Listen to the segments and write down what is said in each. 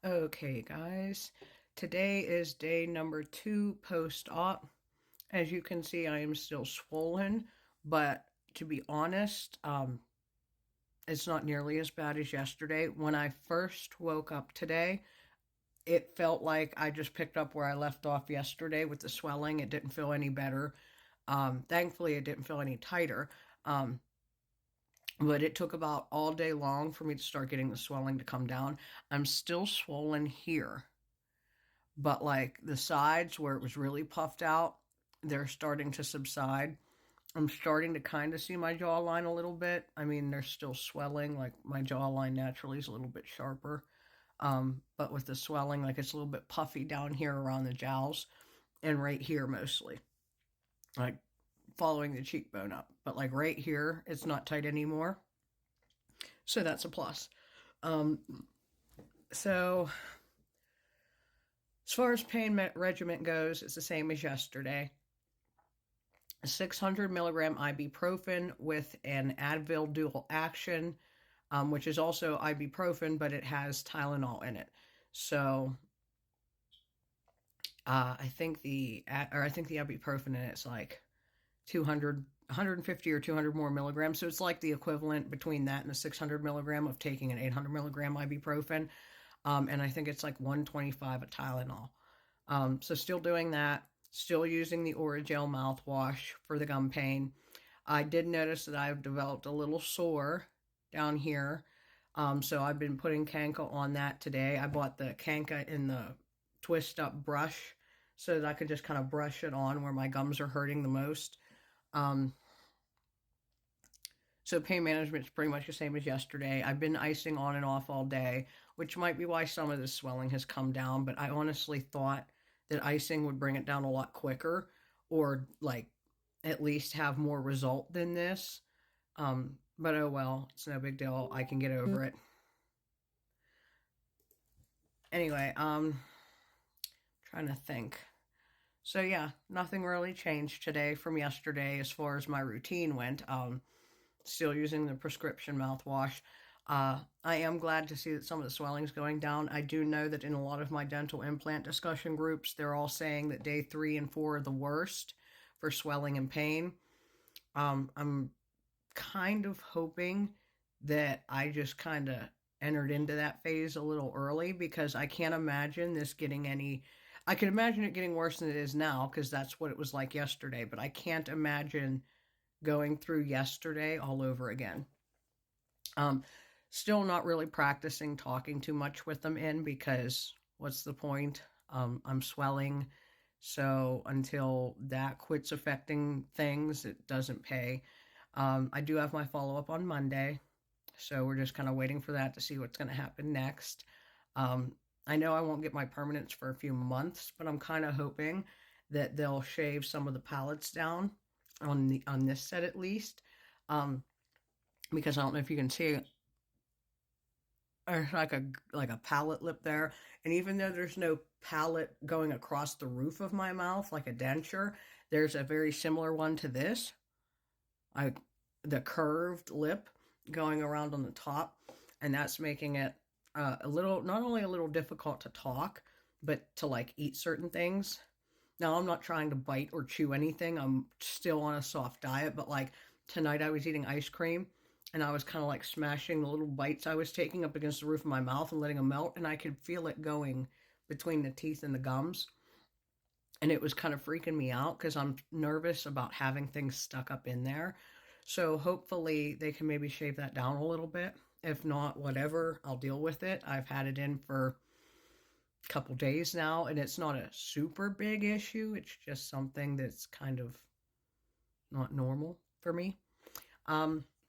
Okay, guys, today is day number 2 post-op. As you can see, I am still swollen, but to be honest, it's not nearly as bad as yesterday. When I first woke up today, it felt like I just picked up where I left off yesterday with the swelling. It didn't feel any better. Thankfully, it didn't feel any tighter. Um, but it took about all day long for me to start getting the swelling to come down. I'm still swollen here, but like the sides where it was really puffed out, they're starting to subside. I'm starting to kind of see my jawline a little bit. I mean, they're still swelling. Like my jawline naturally is a little bit sharper. But with the swelling, like it's a little bit puffy down here around the jowls and right here mostly, like following the cheekbone up. But like right here, it's not tight anymore. So that's a plus. Um, so as far as pain regimen goes, it's the same as yesterday. 600 milligram ibuprofen with an Advil dual action, which is also ibuprofen, but it has Tylenol in it. So I think the ibuprofen in it's like 200, 150 or 200 more milligrams. So it's like the equivalent between that and the 600 milligram of taking an 800 milligram ibuprofen. And I think it's like 125 a Tylenol. So still doing that, still using the Orajel mouthwash for the gum pain. I did notice that I've developed a little sore down here. So I've been putting Kanka on that today. I bought the Kanka in the twist up brush so that I could just kind of brush it on where my gums are hurting the most. Um, so pain management is pretty much the same as yesterday. I've been icing on and off all day, which might be why some of the swelling has come down, but I honestly thought that icing would bring it down a lot quicker or like at least have more result than this. But oh well, it's no big deal. I can get over it. Anyway, trying to think. So yeah, nothing really changed today from yesterday as far as my routine went. Still using the prescription mouthwash. I am glad to see that some of the swelling's going down. I do know that in a lot of my dental implant discussion groups, they're all saying that day 3 and 4 are the worst for swelling and pain. I'm kind of hoping that I just kind of entered into that phase a little early because I can't imagine this getting any. I can imagine it getting worse than it is now because that's what it was like yesterday, but I can't imagine going through yesterday all over again. Um, Still not really practicing talking too much with them in because what's the point? I'm swelling, so until that quits affecting things, it doesn't pay. I do have my follow up on Monday, so we're just kind of waiting for that to see what's going to happen next. I know I won't get my permanents for a few months, but I'm kind of hoping that they'll shave some of the palates down on this set at least. Because I don't know if you can see there's like a palate lip there, and even though there's no palate going across the roof of my mouth like a denture, there's a very similar one to this. I the curved lip going around on the top, and that's making it a little not only a little difficult to talk, but to like eat certain things. Now I'm not trying to bite or chew anything. I'm still on a soft diet, but like tonight I was eating ice cream and I was kind of like smashing the little bites I was taking up against the roof of my mouth and letting them melt, and I could feel it going between the teeth and the gums. And it was kind of freaking me out because I'm nervous about having things stuck up in there. So hopefully they can maybe shave that down a little bit. If not, whatever, I'll deal with it. I've had it in for a couple days now, and it's not a super big issue. It's just something that's kind of not normal for me.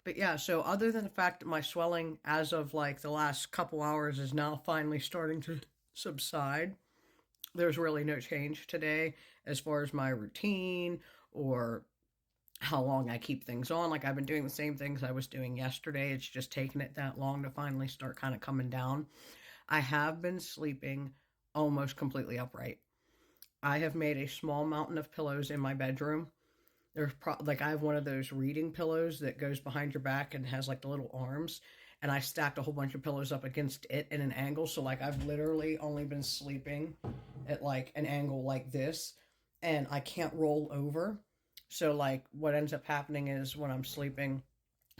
But yeah, so other than the fact that my swelling as of like the last couple hours is now finally starting to subside, there's really no change today as far as my routine or how long I keep things on. Like I've been doing the same things I was doing yesterday. It's just taken it that long to finally start kind of coming down. I have been sleeping almost completely upright. I have made a small mountain of pillows in my bedroom. Like I have one of those reading pillows that goes behind your back and has like the little arms, and I stacked a whole bunch of pillows up against it in an angle. So like I've literally only been sleeping at like an angle like this, and I can't roll over. So like what ends up happening is when I'm sleeping,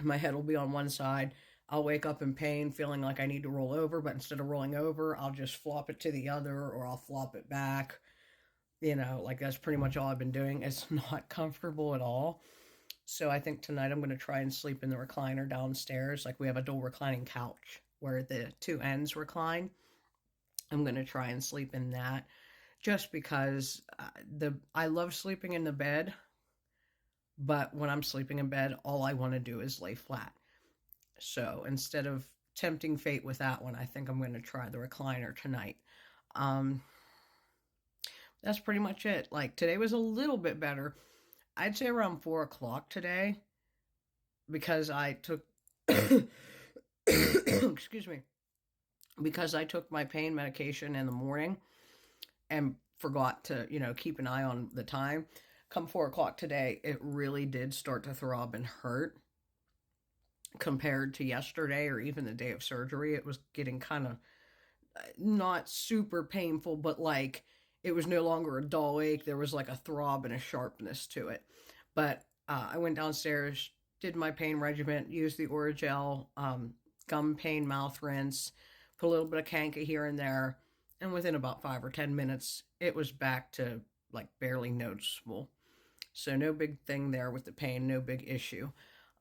my head will be on one side. I'll wake up in pain, feeling like I need to roll over, but instead of rolling over, I'll just flop it to the other, or I'll flop it back. Like that's pretty much all I've been doing. It's not comfortable at all. So I think tonight I'm going to try and sleep in the recliner downstairs. Like we have a dual reclining couch where the two ends recline. I'm going to try and sleep in that just because I love sleeping in the bed, but when I'm sleeping in bed, all I want to do is lay flat. So instead of tempting fate with that one, I think I'm going to try the recliner tonight. Um, that's pretty much it. Like today was a little bit better. I'd say around 4 o'clock today because I took, excuse me, because I took my pain medication in the morning and forgot to, keep an eye on the time. Come 4 o'clock today, it really did start to throb and hurt compared to yesterday or even the day of surgery. It was getting kind of not super painful, but like it was no longer a dull ache. There was like a throb and a sharpness to it. But I went downstairs, did my pain regimen, used the Oragel gum pain mouth rinse, put a little bit of Kanka here and there, and within about 5 or 10 minutes, it was back to like barely noticeable. So no big thing there with the pain, no big issue.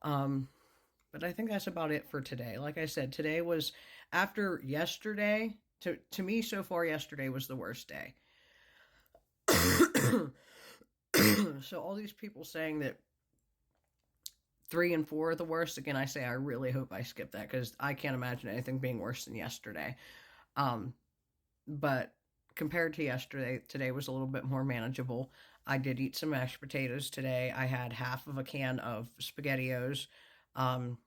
But I think that's about it for today. Like I said, today was after yesterday. To me, so far, yesterday was the worst day. So all these people saying that 3 and 4 are the worst. Again, I say I really hope I skip that because I can't imagine anything being worse than yesterday. But compared to yesterday, today was a little bit more manageable. I did eat some mashed potatoes today. I had half of a can of SpaghettiOs. I'm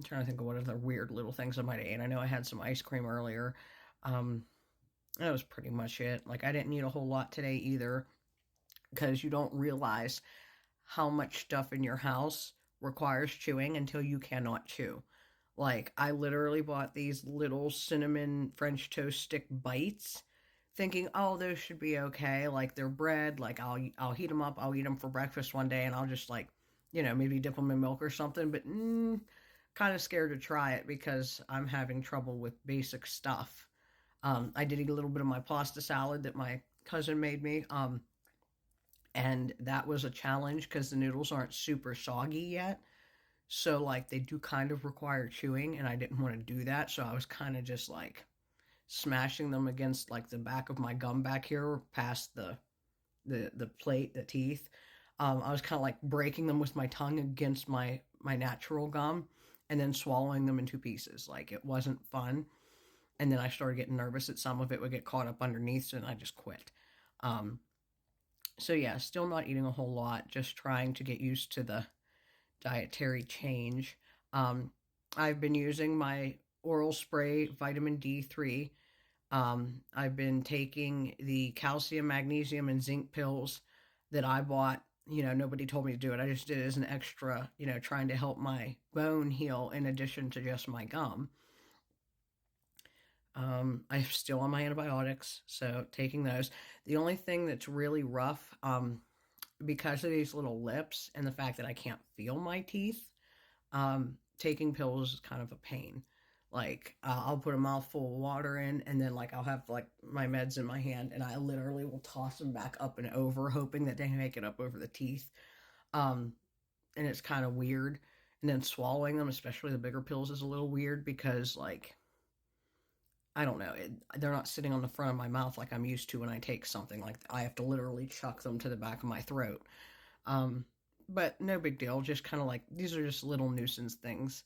trying to think of what other weird little things I might have ate. I know I had some ice cream earlier. That was pretty much it. Like I didn't eat a whole lot today either because you don't realize how much stuff in your house requires chewing until you cannot chew. Like I literally bought these little cinnamon French toast stick bites thinking, "Oh, those should be okay. Like they're bread, like I'll heat them up, I'll eat them for breakfast one day and I'll just like, maybe dip them in milk or something." But kind of scared to try it because I'm having trouble with basic stuff. I did eat a little bit of my pasta salad that my cousin made me. And that was a challenge because the noodles aren't super soggy yet. So, like, they do kind of require chewing, and I didn't want to do that. So, I was kind of just like smashing them against like the back of my gum back here, past the plate, the teeth. I was kind of like breaking them with my tongue against my natural gum, and then swallowing them in two pieces. Like, it wasn't fun. And then I started getting nervous that some of it would get caught up underneath, so then I just quit. So yeah, still not eating a whole lot, just trying to get used to the dietary change. I've been using my oral spray vitamin D3. I've been taking the calcium, magnesium, and zinc pills that I bought. Nobody told me to do it. I just did it as an extra, trying to help my bone heal in addition to just my gum. I'm still on my antibiotics, so taking those. The only thing that's really rough, because of these little lips and the fact that I can't feel my teeth, taking pills is kind of a pain. Like, I'll put a mouthful of water in, and then, like, I'll have, like, my meds in my hand, and I literally will toss them back up and over, hoping that they make it up over the teeth. And it's kind of weird. And then swallowing them, especially the bigger pills, is a little weird because, like, I don't know. They're not sitting on the front of my mouth like I'm used to when I take something. Like I have to literally chuck them to the back of my throat. But no big deal. Just kind of like these are just little nuisance things.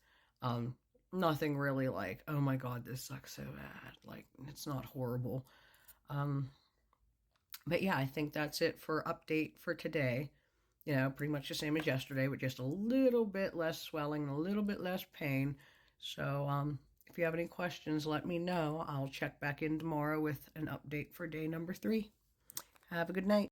Nothing really like, oh my god, this sucks so bad. Like it's not horrible. But yeah, I think that's it for update for today. Pretty much the same as yesterday, with just a little bit less swelling, a little bit less pain. So, if you have any questions, let me know. I'll check back in tomorrow with an update for day number 3. Have a good night.